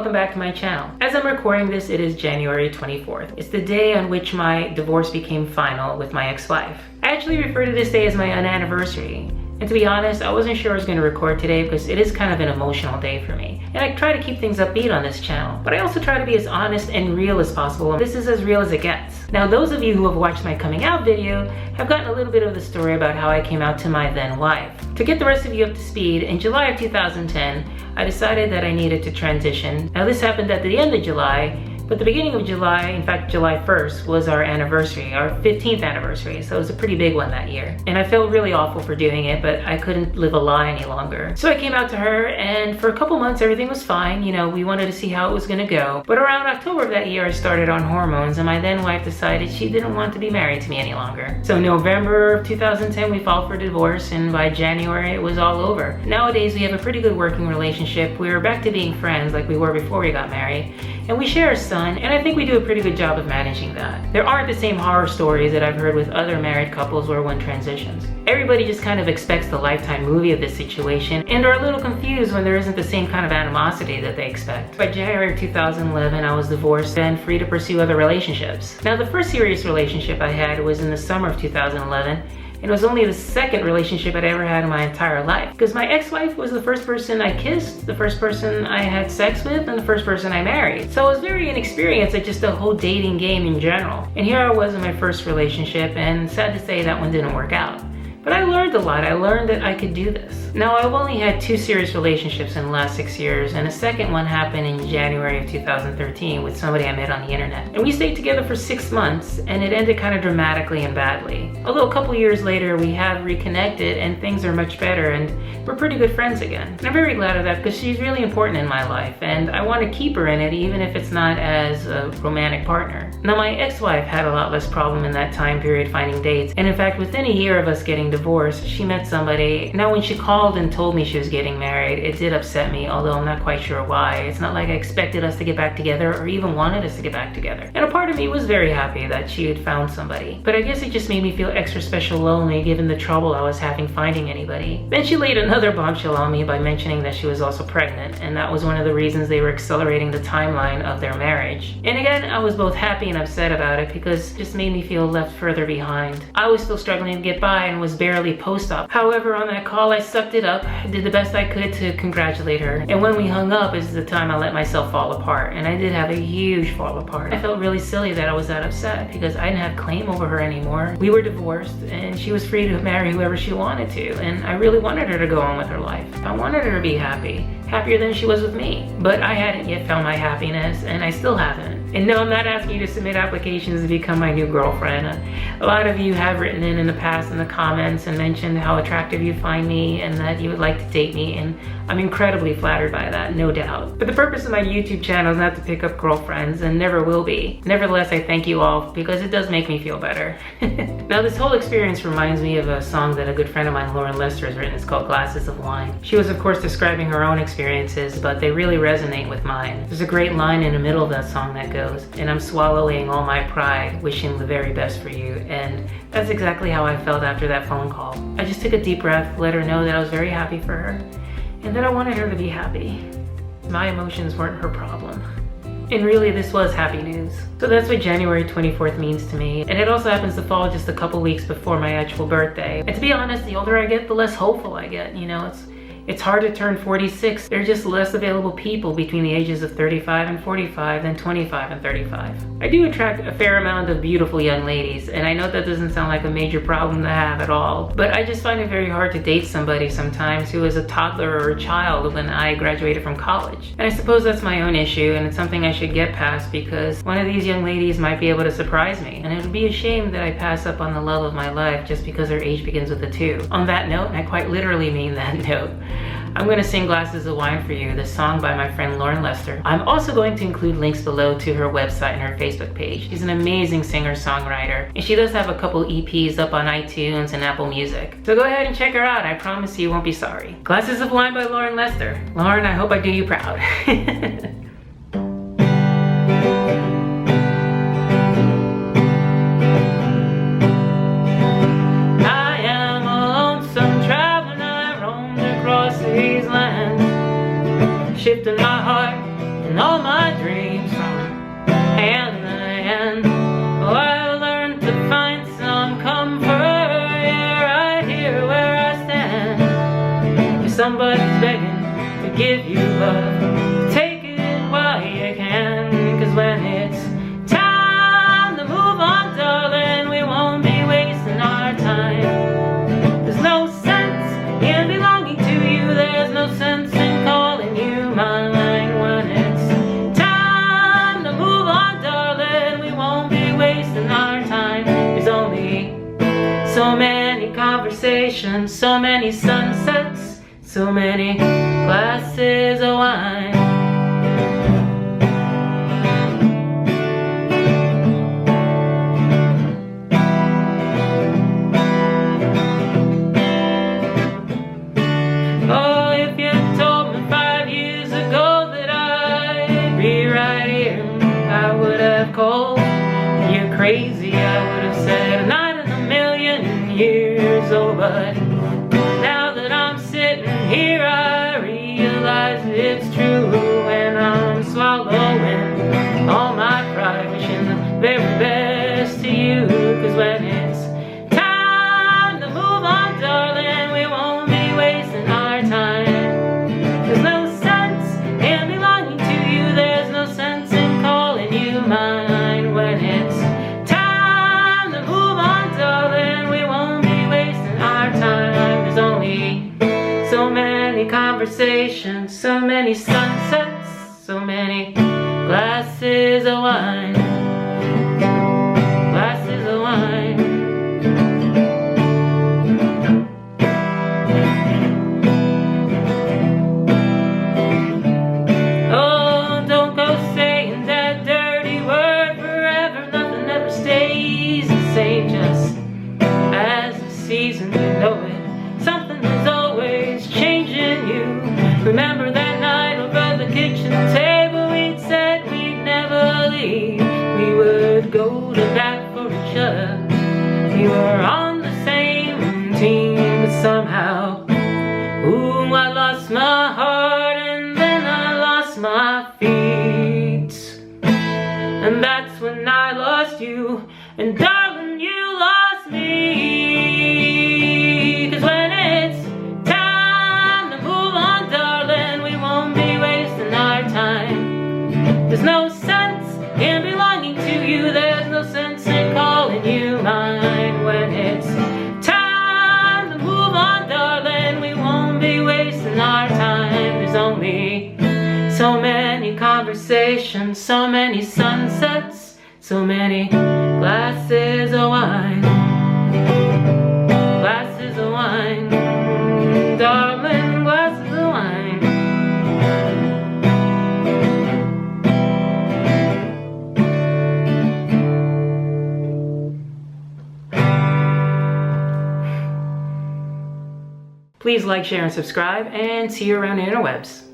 welcome back to my channel. As I'm recording this, it is January 24th. It's the day on which my divorce became final with my ex-wife. I actually refer to this day as my anniversary. And to be honest, I wasn't sure I was going to record today because it is kind of an emotional day for me. And I try to keep things upbeat on this channel, but I also try to be as honest and real as possible. And this is as real as it gets. Now, those of you who have watched my coming out video have gotten a little bit of the story about how I came out to my then wife. To get the rest of you up to speed, in July of 2010, I decided that I needed to transition. Now, this happened at the end of July, but the beginning of July, in fact July 1st, was our anniversary, our 15th anniversary, so it was a pretty big one that year. And I felt really awful for doing it, but I couldn't live a lie any longer. So I came out to her, and for a couple months everything was fine. You know, we wanted to see how it was gonna go. But around October of that year I started on hormones, and my then wife decided she didn't want to be married to me any longer. So November of 2010 we filed for divorce, and by January it was all over. Nowadays we have a pretty good working relationship. We are back to being friends like we were before we got married, and we share a son. And I think we do a pretty good job of managing that. There aren't the same horror stories that I've heard with other married couples where one transitions. Everybody just kind of expects the Lifetime movie of this situation and are a little confused when there isn't the same kind of animosity that they expect. By January of 2011, I was divorced and free to pursue other relationships. Now, the first serious relationship I had was in the summer of 2011. It was only the second relationship I'd ever had in my entire life, because my ex-wife was the first person I kissed, the first person I had sex with, and the first person I married. So I was very inexperienced at just the whole dating game in general. And here I was in my first relationship, and sad to say that one didn't work out. But I learned a lot. I learned that I could do this. Now, I've only had 2 serious relationships in the last 6 years, and a second one happened in January of 2013 with somebody I met on the internet. And we stayed together for 6 months, and it ended kind of dramatically and badly. Although a couple years later, we have reconnected, and things are much better, and we're pretty good friends again. And I'm very glad of that because she's really important in my life, and I want to keep her in it even if it's not as a romantic partner. Now, my ex-wife had a lot less problem in that time period finding dates, and in fact, within a year of us getting divorced, she met somebody. Now, when she called and told me she was getting married, it did upset me, although I'm not quite sure why. It's not like I expected us to get back together or even wanted us to get back together. And a part of me was very happy that she had found somebody. But I guess it just made me feel extra special lonely given the trouble I was having finding anybody. Then she laid another bombshell on me by mentioning that she was also pregnant, and that was one of the reasons they were accelerating the timeline of their marriage. And again, I was both happy and upset about it because it just made me feel left further behind. I was still struggling to get by and was barely post-op. However, on that call, I sucked it up, did the best I could to congratulate her. And when we hung up is the time I let myself fall apart. And I did have a huge fall apart. I felt really silly that I was that upset because I didn't have claim over her anymore. We were divorced and she was free to marry whoever she wanted to. And I really wanted her to go on with her life. I wanted her to be happy. Happier than she was with me. But I hadn't yet found my happiness, and I still haven't. And no, I'm not asking you to submit applications to become my new girlfriend. A lot of you have written in the past in the comments and mentioned how attractive you find me and that you would like to date me, and I'm incredibly flattered by that, no doubt. But the purpose of my YouTube channel is not to pick up girlfriends, and never will be. Nevertheless, I thank you all because it does make me feel better. Now, this whole experience reminds me of a song that a good friend of mine, Lauren Lester, has written. It's called Glasses of Wine. She was, of course, describing her own experiences, but they really resonate with mine. There's a great line in the middle of that song that goes, "And I'm swallowing all my pride, wishing the very best for you." And that's exactly how I felt after that phone call. I just took a deep breath, let her know that I was very happy for her, and that I wanted her to be happy. My emotions weren't her problem. And really, this was happy news. So that's what January 24th means to me. And it also happens to fall just a couple weeks before my actual birthday. And to be honest, the older I get, the less hopeful I get. You know, it's hard to turn 46. There are just less available people between the ages of 35 and 45 than 25 and 35. I do attract a fair amount of beautiful young ladies, and I know that doesn't sound like a major problem to have at all, but I just find it very hard to date somebody sometimes who is a toddler or a child when I graduated from college. And I suppose that's my own issue, and it's something I should get past because one of these young ladies might be able to surprise me, and it would be a shame that I pass up on the love of my life just because their age begins with a 2. On that note, and I quite literally mean that note, I'm going to sing Glasses of Wine for you, the song by my friend Lauren Lester. I'm also going to include links below to her website and her Facebook page. She's an amazing singer-songwriter, and she does have a couple EPs up on iTunes and Apple Music. So go ahead and check her out. I promise you won't be sorry. Glasses of Wine by Lauren Lester. Lauren, I hope I do you proud. Shifting my heart in and all my dreams from hand to hand. Oh, I learned to find some comfort, yeah, right here where I stand. If somebody's begging to give you love, take it while you can. Cause when it's time to move on, darling, we won't be wasting our time. There's no sense in belonging to you, there's no sense in calling you mine. When it's time to move on, darling, we won't be wasting our time. There's only so many conversations, so many sunsets, so many glasses of wine. Oh, if you told me 5 years ago that I'd be right here, I would have called you crazy. I would have said not in a million years. Oh, but now that I'm sitting here, I realize it's true. And I'm swallowing all my pride, wishing the very best to you. Cause when it's time to move on, darling, we won't be wasting our time. There's no sense in belonging to you, there's no sense in calling you mine. When it's time to move on, darling, we won't be wasting our time. There's only so many conversations, so many sunsets, so many glasses of wine. Glasses of wine. Oh, don't go saying that dirty word forever. Nothing ever stays the same, just as the season, you know it. Something is always changing you. Remember that night over the kitchen table, we'd said we'd never leave. We would go to bat for each other. We were on the same team, but somehow, ooh, I lost my heart and then I lost my feet. And that's when I lost you, and darling, you lost me. Cause when it's time to move on, darling, we won't be wasting our time. There's no sense in belonging to you, there's no sense in calling you mine. When it's time to move on, darling, we won't be wasting our time. There's only so many conversations, so many sunsets, so many glasses of wine. Glasses of wine, darling, glasses of wine. Please like, share, and subscribe, and see you around the interwebs.